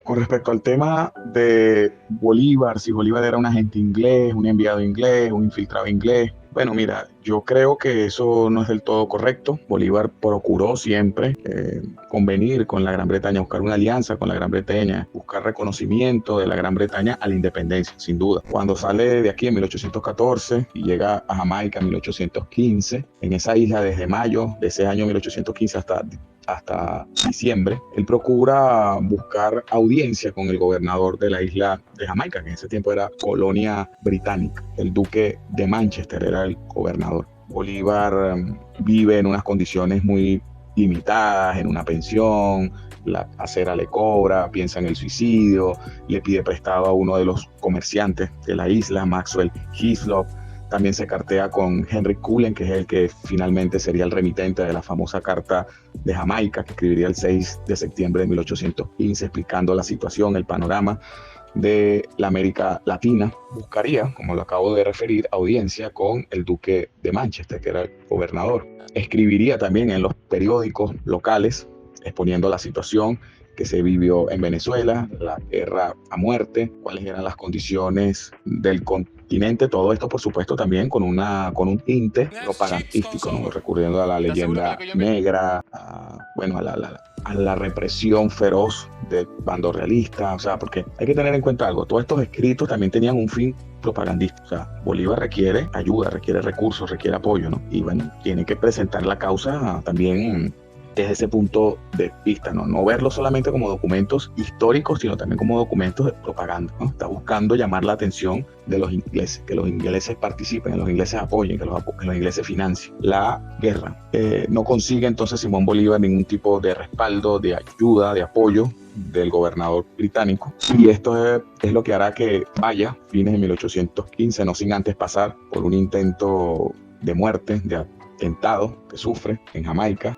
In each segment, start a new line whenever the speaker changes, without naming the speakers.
Con respecto al tema de Bolívar, si Bolívar era un agente inglés, un enviado inglés, un infiltrado inglés, bueno, mira, yo creo que eso no es del todo correcto. Bolívar procuró siempre convenir con la Gran Bretaña, buscar una alianza con la Gran Bretaña, buscar reconocimiento de la Gran Bretaña a la independencia, sin duda. Cuando sale de aquí en 1814 y llega a Jamaica en 1815, en esa isla desde mayo de ese año 1815 hasta diciembre, él procura buscar audiencia con el gobernador de la isla de Jamaica, que en ese tiempo era colonia británica. El duque de Manchester era el gobernador. Bolívar vive en unas condiciones muy limitadas, en una pensión, la acera le cobra, piensa en el suicidio, le pide prestado a uno de los comerciantes de la isla, Maxwell Hislop. También se cartea con Henry Cullen, que es el que finalmente sería el remitente de la famosa Carta de Jamaica, que escribiría el 6 de septiembre de 1815, explicando la situación, el panorama de la América Latina. Buscaría, como lo acabo de referir, audiencia con el duque de Manchester, que era el gobernador. Escribiría también en los periódicos locales, exponiendo la situación que se vivió en Venezuela, la guerra a muerte, cuáles eran las condiciones del continente, todo esto por supuesto también con un tinte propagandístico, ¿no? Recurriendo a la leyenda negra, a la represión feroz del bando realista, o sea, porque hay que tener en cuenta algo, todos estos escritos también tenían un fin propagandístico, o sea, Bolívar requiere ayuda, requiere recursos, requiere apoyo, ¿no? Y bueno, tiene que presentar la causa también desde ese punto de vista, no verlo solamente como documentos históricos, sino también como documentos de propaganda, ¿no? Está buscando llamar la atención de los ingleses, que los ingleses participen, que los ingleses apoyen, que los ingleses financien la guerra. No consigue entonces Simón Bolívar ningún tipo de respaldo, de ayuda, de apoyo del gobernador británico, y esto es lo que hará que vaya fines de 1815, no sin antes pasar por un intento de muerte, de atentado que sufre en Jamaica.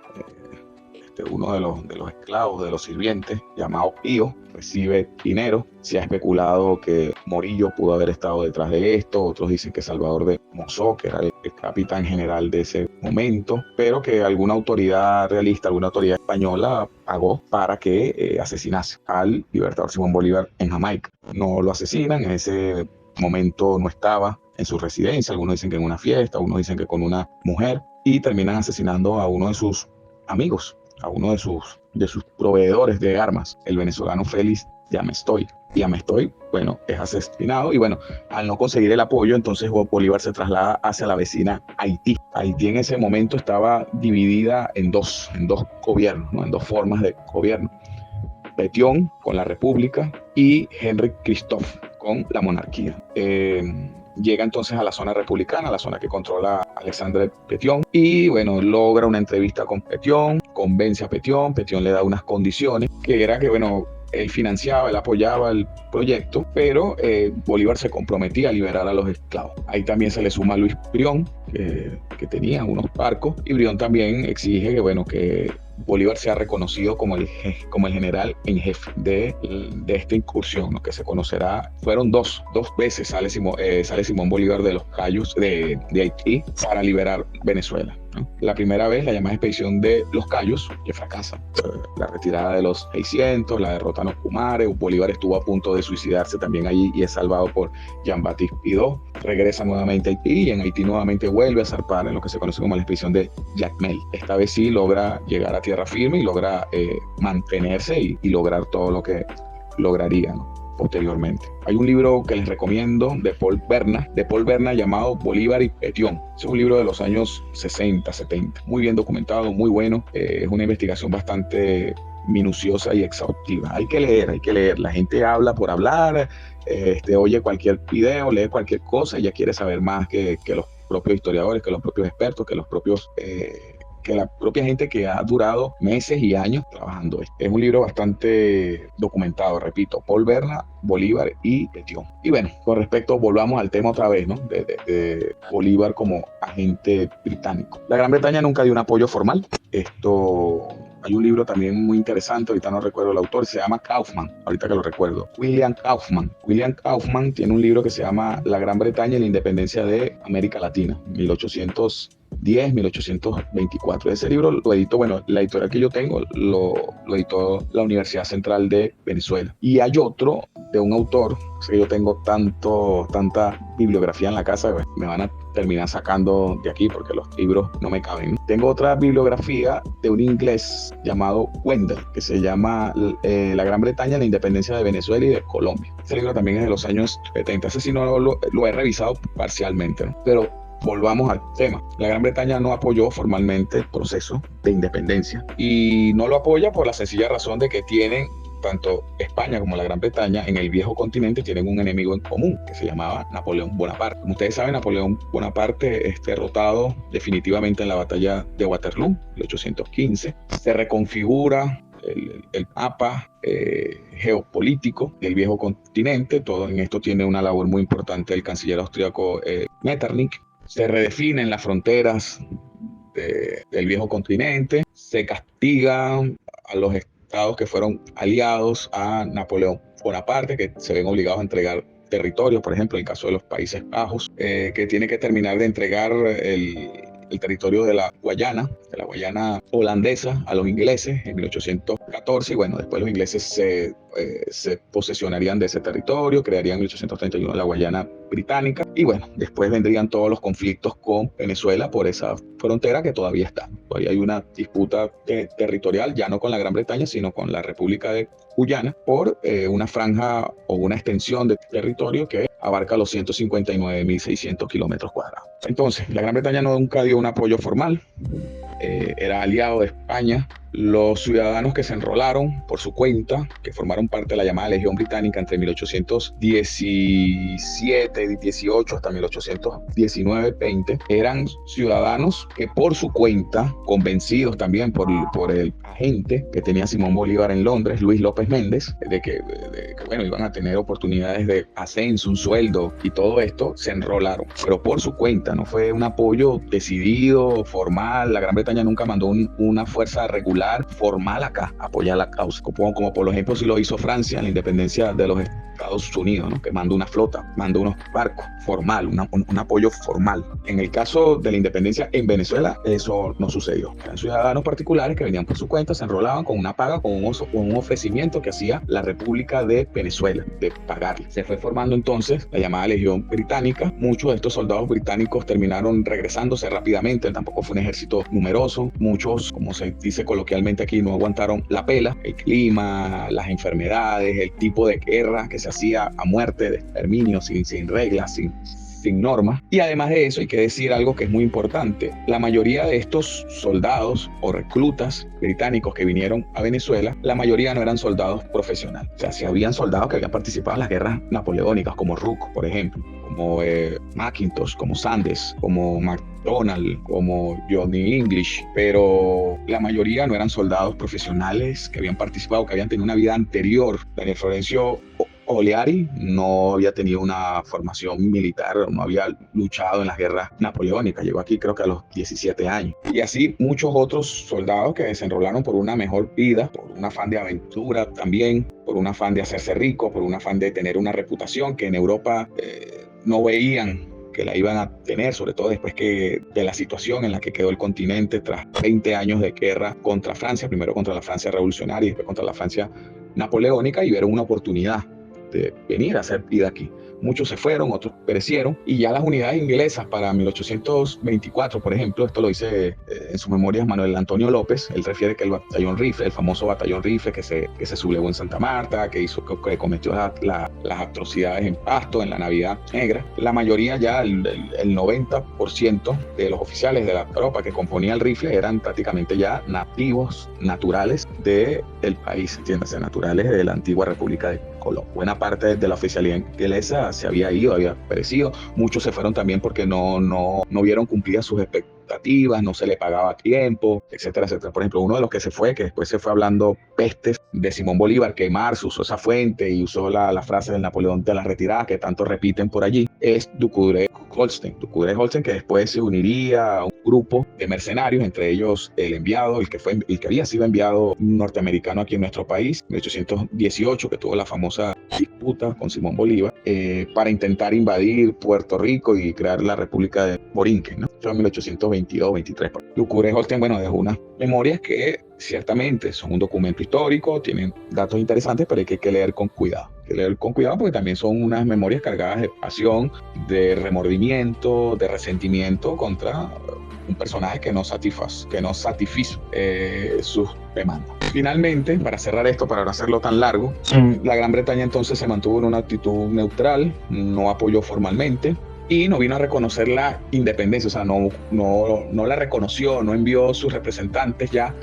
Uno de los esclavos, de los sirvientes, llamado Pío, recibe dinero. Se ha especulado que Morillo pudo haber estado detrás de esto, otros dicen que Salvador de Mosó, que era el capitán general de ese momento, pero que alguna autoridad realista, alguna autoridad española pagó para que asesinase al libertador Simón Bolívar en Jamaica. No lo asesinan, en ese momento no estaba en su residencia, algunos dicen que en una fiesta, algunos dicen que con una mujer, y terminan asesinando a uno de sus amigos, a uno de sus proveedores de armas, el venezolano Félix de Amestoy. Y Amestoy, bueno, es asesinado y bueno, al no conseguir el apoyo, entonces Bolívar se traslada hacia la vecina Haití. Haití en ese momento estaba dividida en dos gobiernos, ¿no? En dos formas de gobierno. Pétion con la República y Henry Christophe con la monarquía. Llega entonces a la zona republicana, a la zona que controla Alexandre Pétion, y bueno, logra una entrevista con Pétion, convence a Pétion le da unas condiciones, que era que bueno, él financiaba, él apoyaba el proyecto, pero Bolívar se comprometía a liberar a los esclavos. Ahí también se le suma Luis Brión, que tenía unos barcos, y Brión también exige que bueno, que Bolívar sea reconocido como el general en jefe de esta incursión, ¿no? Que se conocerá, fueron dos veces sale Simón Bolívar de los Cayos de Haití para liberar Venezuela, ¿no? La primera vez, la llamada expedición de los Cayos, que fracasa. La retirada de los 600, la derrota en los Pumares, Bolívar estuvo a punto de suicidarse también allí y es salvado por Jean-Baptiste Pido. Regresa nuevamente a Haití y en Haití nuevamente vuelve a zarpar en lo que se conoce como la expedición de Jacmel. Esta vez sí logra llegar a tierra firme y logra mantenerse y lograr todo lo que lograría, ¿no? Posteriormente. Hay un libro que les recomiendo de Paul Berna llamado Bolívar y Pétion. Es un libro de los años 60, 70. Muy bien documentado, muy bueno. Es una investigación bastante minuciosa y exhaustiva. Hay que leer. La gente habla por hablar, oye cualquier video, lee cualquier cosa y ya quiere saber más que los propios historiadores, que los propios expertos, que la propia gente que ha durado meses y años trabajando. Es un libro bastante documentado, repito, Paul Berna, Bolívar y Pétion. Y bueno, con respecto, volvamos al tema otra vez, ¿no? De Bolívar como agente británico. La Gran Bretaña nunca dio un apoyo formal. Hay un libro también muy interesante, ahorita no recuerdo el autor, se llama Kaufman, ahorita que lo recuerdo, William Kaufman. William Kaufman tiene un libro que se llama La Gran Bretaña y la Independencia de América Latina, 1800 1810, 1824. Ese libro lo editó, bueno, la editorial que yo tengo lo editó la Universidad Central de Venezuela. Y hay otro de un autor, o sea, yo tengo tanta bibliografía en la casa, me van a terminar sacando de aquí porque los libros no me caben. Tengo otra bibliografía de un inglés llamado Wendell, que se llama La Gran Bretaña, la independencia de Venezuela y de Colombia. Ese libro también es de los años 70. Ese sí no lo he revisado parcialmente, ¿no? Pero volvamos al tema. La Gran Bretaña no apoyó formalmente el proceso de independencia y no lo apoya por la sencilla razón de que tienen tanto España como la Gran Bretaña en el viejo continente tienen un enemigo en común que se llamaba Napoleón Bonaparte. Como ustedes saben, Napoleón Bonaparte es derrotado definitivamente en la batalla de Waterloo, 1815. Se reconfigura el mapa geopolítico del viejo continente. Todo en esto tiene una labor muy importante el canciller austríaco Metternich. Se redefinen las fronteras del viejo continente. Se castiga a los estados que fueron aliados a Napoleón Bonaparte, que se ven obligados a entregar territorios, por ejemplo, en el caso de los Países Bajos, que tiene que terminar de entregar el territorio de la Guayana holandesa a los ingleses en 1814, y bueno, después los ingleses se posesionarían de ese territorio, crearían en 1831 la Guayana británica, y bueno, después vendrían todos los conflictos con Venezuela por esa frontera que todavía está. Todavía hay una disputa territorial, ya no con la Gran Bretaña, sino con la República de Guyana, por una franja o una extensión de territorio que abarca los 159.600 kilómetros cuadrados. Entonces, la Gran Bretaña nunca dio un apoyo formal, era aliado de España. Los ciudadanos que se enrolaron por su cuenta, que formaron parte de la llamada Legión Británica entre 1817, 18 hasta 1819, 20, eran ciudadanos que por su cuenta, convencidos también por el agente que tenía Simón Bolívar en Londres, Luis López Méndez, de que bueno, iban a tener oportunidades de ascenso, un sueldo y todo esto, se enrolaron, pero por su cuenta. No fue un apoyo decidido, formal. La Gran Bretaña nunca mandó una fuerza regular formal acá, apoyar la causa, como por ejemplo si lo hizo Francia en la independencia de los Estados Unidos, ¿no? Que mandó una flota, mandó unos barcos, formal, un apoyo formal. En el caso de la independencia en Venezuela, eso no sucedió. Eran ciudadanos particulares que venían por su cuenta, se enrolaban con una paga, con un ofrecimiento que hacía la República de Venezuela, de pagarle. Se fue formando entonces la llamada Legión Británica. Muchos de estos soldados británicos terminaron regresándose rápidamente, tampoco fue un ejército numeroso. Muchos, como se dice coloquialmente aquí, no aguantaron la pela, el clima, las enfermedades, el tipo de guerra que se hacía a muerte, de exterminio, sin reglas, sin normas. Y además de eso hay que decir algo que es muy importante: la mayoría de estos soldados o reclutas británicos que vinieron a Venezuela, la mayoría no eran soldados profesionales. O sea, si habían soldados que habían participado en las guerras napoleónicas, como Rooke, por ejemplo, como Mackintosh, como Sanders, como MacDonald, como Johnny English, pero la mayoría no eran soldados profesionales que habían participado, que habían tenido una vida anterior. Daniel Florencio Oleari no había tenido una formación militar, no había luchado en las guerras napoleónicas, llegó aquí creo que a los 17 años. Y así muchos otros soldados que se enrolaron por una mejor vida, por un afán de aventura también, por un afán de hacerse rico, por un afán de tener una reputación que en Europa no veían que la iban a tener, sobre todo después de la situación en la que quedó el continente tras 20 años de guerra contra Francia, primero contra la Francia revolucionaria y después contra la Francia napoleónica, y vieron una oportunidad de venir a hacer vida aquí. Muchos se fueron, otros perecieron, y ya las unidades inglesas para 1824, por ejemplo, esto lo dice en sus memorias Manuel Antonio López. Él refiere que el batallón Rifle, el famoso batallón Rifle que se sublevó en Santa Marta, que cometió las atrocidades en Pasto, en la Navidad Negra, la mayoría, ya el 90% de los oficiales de la tropa que componía el Rifle eran prácticamente ya nativos, naturales del país, entiéndase, naturales de la antigua República de Colombia. Buena parte de la oficialidad inglesa se había ido, había perecido. Muchos se fueron también porque no vieron cumplidas sus expectativas, no se le pagaba a tiempo, etcétera, etcétera. Por ejemplo, uno de los que se fue, que después se fue hablando pestes de Simón Bolívar, que Marx usó esa fuente y usó la frase del Napoleón de la retirada, que tanto repiten por allí, es Dukure Holstein, que después se uniría a un grupo de mercenarios, entre ellos el enviado, el que había sido enviado norteamericano aquí en nuestro país, en 1818, que tuvo la famosa disputa con Simón Bolívar, para intentar invadir Puerto Rico y crear la República de Borinquen, ¿no? en 1822-23. Lucure Holstein, bueno, dejó unas memorias que ciertamente son un documento histórico, tienen datos interesantes, pero hay que leer con cuidado. Hay que leer con cuidado porque también son unas memorias cargadas de pasión, de remordimiento, de resentimiento contra un personaje que no satisfizo sus demandas. Finalmente, para cerrar esto, para no hacerlo tan largo, la Gran Bretaña entonces se mantuvo en una actitud neutral, no apoyó formalmente y no vino a reconocer la independencia, o sea, no la reconoció, no envió sus representantes ya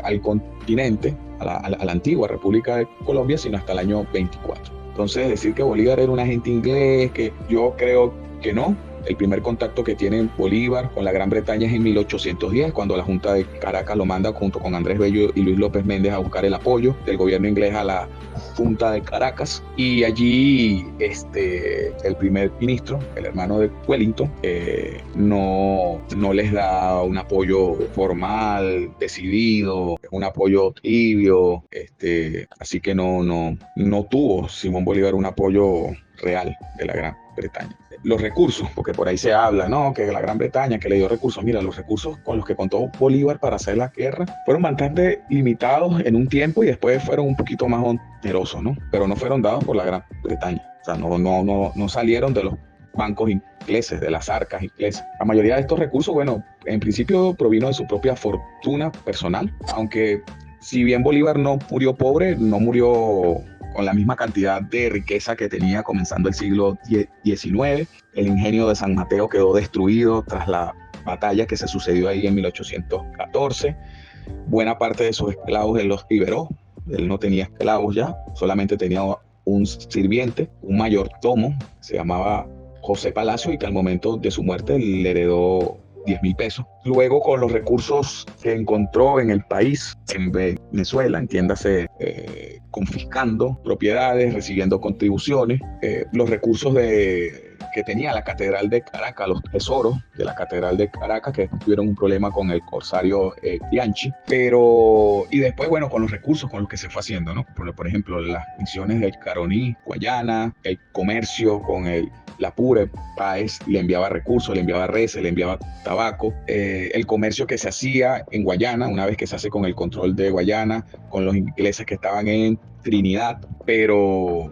al continente, a la antigua República de Colombia, sino hasta el año 24. Entonces, decir que Bolívar era un agente inglés, que yo creo que no. El primer contacto que tiene Bolívar con la Gran Bretaña es en 1810, cuando la Junta de Caracas lo manda junto con Andrés Bello y Luis López Méndez a buscar el apoyo del gobierno inglés a la Junta de Caracas. Y allí el primer ministro, el hermano de Wellington, no les da un apoyo formal, decidido, un apoyo tibio. Así que no tuvo Simón Bolívar un apoyo real de la Gran Bretaña. Los recursos, porque por ahí se habla, ¿no? Que la Gran Bretaña que le dio recursos. Mira, los recursos con los que contó Bolívar para hacer la guerra fueron bastante limitados en un tiempo y después fueron un poquito más onerosos, ¿no? Pero no fueron dados por la Gran Bretaña. O sea, no salieron de los bancos ingleses, de las arcas inglesas. La mayoría de estos recursos, bueno, en principio provino de su propia fortuna personal, aunque si bien Bolívar no murió pobre, no murió con la misma cantidad de riqueza que tenía comenzando el siglo XIX. El ingenio de San Mateo quedó destruido tras la batalla que se sucedió ahí en 1814. Buena parte de sus esclavos él los liberó. Él no tenía esclavos ya, solamente tenía un sirviente, un mayordomo, se llamaba José Palacio, y que al momento de su muerte le heredó 10.000 pesos. Luego, con los recursos que encontró en el país, en Venezuela, entiéndase, confiscando propiedades, recibiendo contribuciones, los recursos que tenía la Catedral de Caracas, los tesoros de la Catedral de Caracas, que tuvieron un problema con el corsario Bianchi, y después, bueno, con los recursos con los que se fue haciendo, ¿no? Por ejemplo, las misiones del Caroní, Guayana, el comercio con la Apure, Páez le enviaba recursos, le enviaba reses, le enviaba tabaco, el comercio que se hacía en Guayana, una vez que se hace con el control de Guayana, con los ingleses que estaban en Trinidad, pero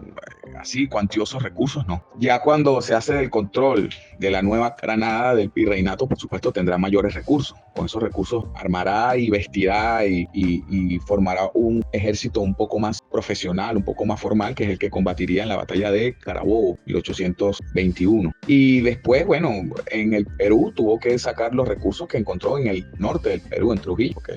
así cuantiosos recursos no. Ya cuando se hace el control de la Nueva Granada, del virreinato, por supuesto tendrá mayores recursos. Con esos recursos armará y vestirá y formará un ejército un poco más profesional, un poco más formal, que es el que combatiría en la batalla de Carabobo, 1821. Y después, bueno, en el Perú tuvo que sacar los recursos que encontró en el norte del Perú, en Trujillo, porque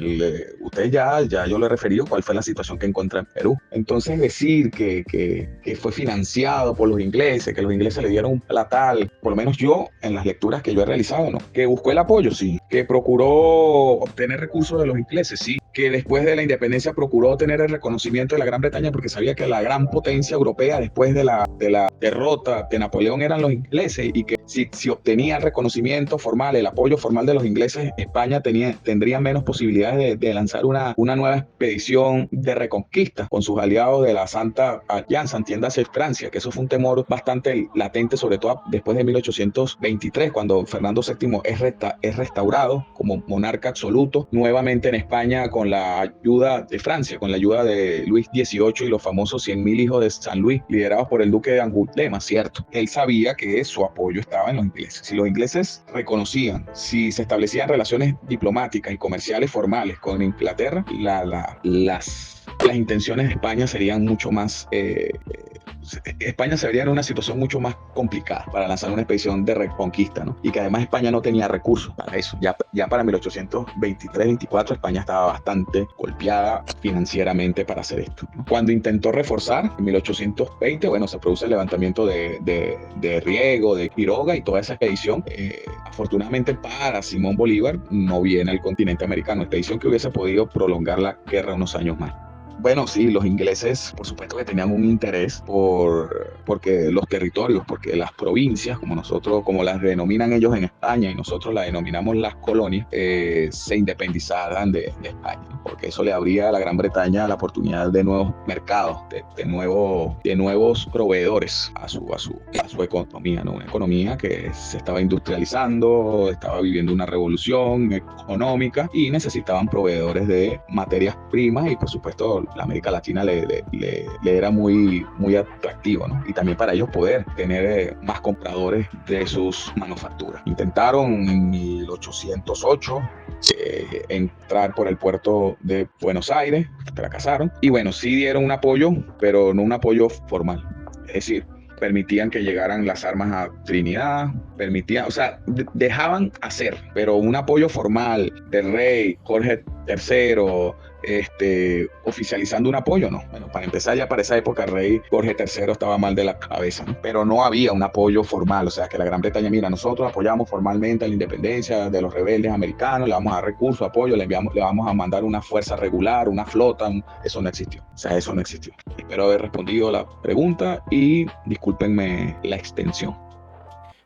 ustedes ya yo le he referido cuál fue la situación que encontró en Perú. Entonces decir que fue financiado por los ingleses, que los ingleses le dieron un platal, por lo menos yo, en las lecturas que yo he realizado, ¿no? Que buscó el apoyo, sí. Que procuró obtener recursos de los ingleses, sí. Que después de la independencia procuró obtener el reconocimiento de la Gran Bretaña porque sabía que la gran potencia europea después de la derrota de Napoleón eran los ingleses, y que si obtenía el reconocimiento formal, el apoyo formal de los ingleses, España tendría menos posibilidades de lanzar una nueva expedición de reconquista con sus aliados de la Santa Alianza, entiéndase Francia, que eso fue un temor bastante latente, sobre todo después de 1823, cuando Fernando VII es restaurado como monarca absoluto nuevamente en España con la ayuda de Francia, con la ayuda de Luis XVIII y los famosos 100.000 hijos de San Luis, liderados por el duque de Angulema, ¿cierto? Él sabía que su apoyo estaba en los ingleses. Si los ingleses reconocían, si se establecían relaciones diplomáticas y comerciales formales con Inglaterra, las intenciones de España serían mucho más... España se vería en una situación mucho más complicada para lanzar una expedición de reconquista, ¿no? Y que además España no tenía recursos para eso. Ya para 1823-24 España estaba bastante golpeada financieramente para hacer esto, ¿no? Cuando intentó reforzar en 1820, bueno, se produce el levantamiento de Riego, de Quiroga, y toda esa expedición, afortunadamente para Simón Bolívar, no viene al continente americano, expedición que hubiese podido prolongar la guerra unos años más. Bueno, sí, los ingleses, por supuesto que tenían un interés porque los territorios, porque las provincias, como nosotros, como las denominan ellos en España y nosotros las denominamos las colonias, se independizaran de España, ¿no? Porque eso le abría a la Gran Bretaña la oportunidad de nuevos mercados, de nuevos proveedores a su economía, ¿no? Una economía que se estaba industrializando, estaba viviendo una revolución económica y necesitaban proveedores de materias primas y por supuesto la América Latina le era muy atractivo, ¿no? Y también para ellos poder tener más compradores de sus manufacturas. Intentaron en 1808 entrar por el puerto de Buenos Aires, fracasaron. Y bueno, sí dieron un apoyo, pero no un apoyo formal. Es decir, permitían que llegaran las armas a Trinidad, permitían, o sea, dejaban hacer, pero un apoyo formal del rey Jorge III, oficializando un apoyo, no. Bueno, para empezar ya para esa época el rey Jorge III estaba mal de la cabeza, ¿no? Pero no había un apoyo formal, o sea, que la Gran Bretaña, mira, nosotros apoyamos formalmente a la independencia de los rebeldes americanos, le vamos a dar recursos, apoyo, le vamos a mandar una fuerza regular, una flota, eso no existió, o sea, eso no existió. Espero haber respondido la pregunta y discúlpenme la extensión.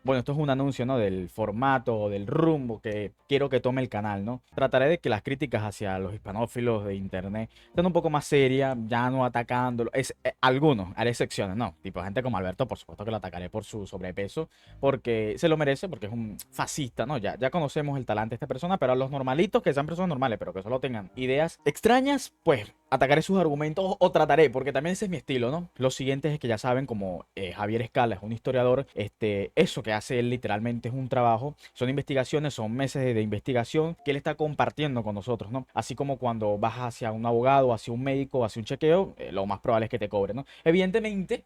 Bueno, esto es un anuncio, ¿no? Del formato o del rumbo que quiero que tome el canal, ¿no? Trataré de que las críticas hacia los hispanófilos de internet estén un poco más serias, ya no atacándolo. Algunos, haré excepciones, ¿no? Tipo gente como Alberto, por supuesto que lo atacaré por su sobrepeso, porque se lo merece, porque es un fascista, ¿no? Ya conocemos el talante de esta persona, pero a los normalitos, que sean personas normales, pero que solo tengan ideas extrañas, pues atacaré sus argumentos o trataré, porque también ese es mi estilo, ¿no? Lo siguiente es que ya saben, como Javier Escala es un historiador, eso que hace él literalmente es un trabajo, son investigaciones, son meses de investigación que él está compartiendo con nosotros, ¿no? Así como cuando vas hacia un abogado, hacia un médico, hacia un chequeo, lo más probable es que te cobre, ¿no? Evidentemente,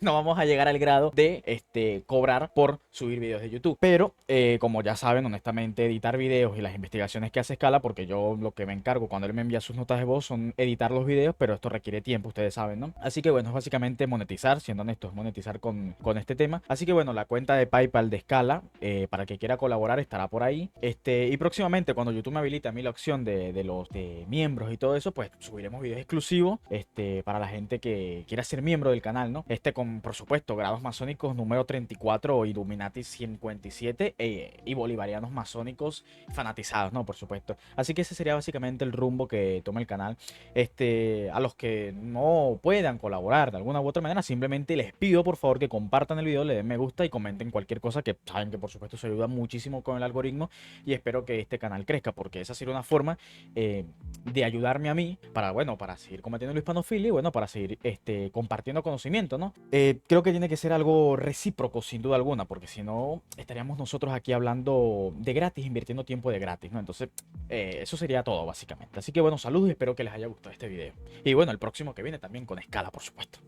no vamos a llegar al grado de cobrar por subir videos de YouTube. Pero, como ya saben, honestamente, editar videos y las investigaciones que hace Escala, porque yo lo que me encargo cuando él me envía sus notas de voz son editar los videos, pero esto requiere tiempo, ustedes saben, ¿no? Así que bueno, es básicamente monetizar, siendo honesto, es monetizar con este tema. Así que bueno, la cuenta de PayPal de Escala, para el que quiera colaborar, estará por ahí. Y próximamente, cuando YouTube me habilite a mí la opción de los miembros y todo eso, pues subiremos videos exclusivos para la gente que quiera ser miembro del canal, ¿no? Con, por supuesto, grados masónicos número 34, Illuminati 57 y bolivarianos masónicos fanatizados, ¿no? Por supuesto. Así que ese sería básicamente el rumbo que toma el canal. A los que no puedan colaborar de alguna u otra manera, simplemente les pido por favor que compartan el video, le den me gusta y comenten cualquier cosa, que saben que por supuesto se ayuda muchísimo con el algoritmo, y espero que este canal crezca, porque esa sería una forma de ayudarme a mí para, bueno, para seguir combatiendo la hispanofilia y bueno, para seguir compartiendo conocimiento, ¿no? Creo que tiene que ser algo recíproco sin duda alguna, porque si no estaríamos nosotros aquí hablando de gratis, invirtiendo tiempo de gratis, ¿no? Entonces, eso sería todo básicamente. Así que bueno, saludos y espero que les haya gustado este video. Y bueno, el próximo que viene también con Escala, por supuesto.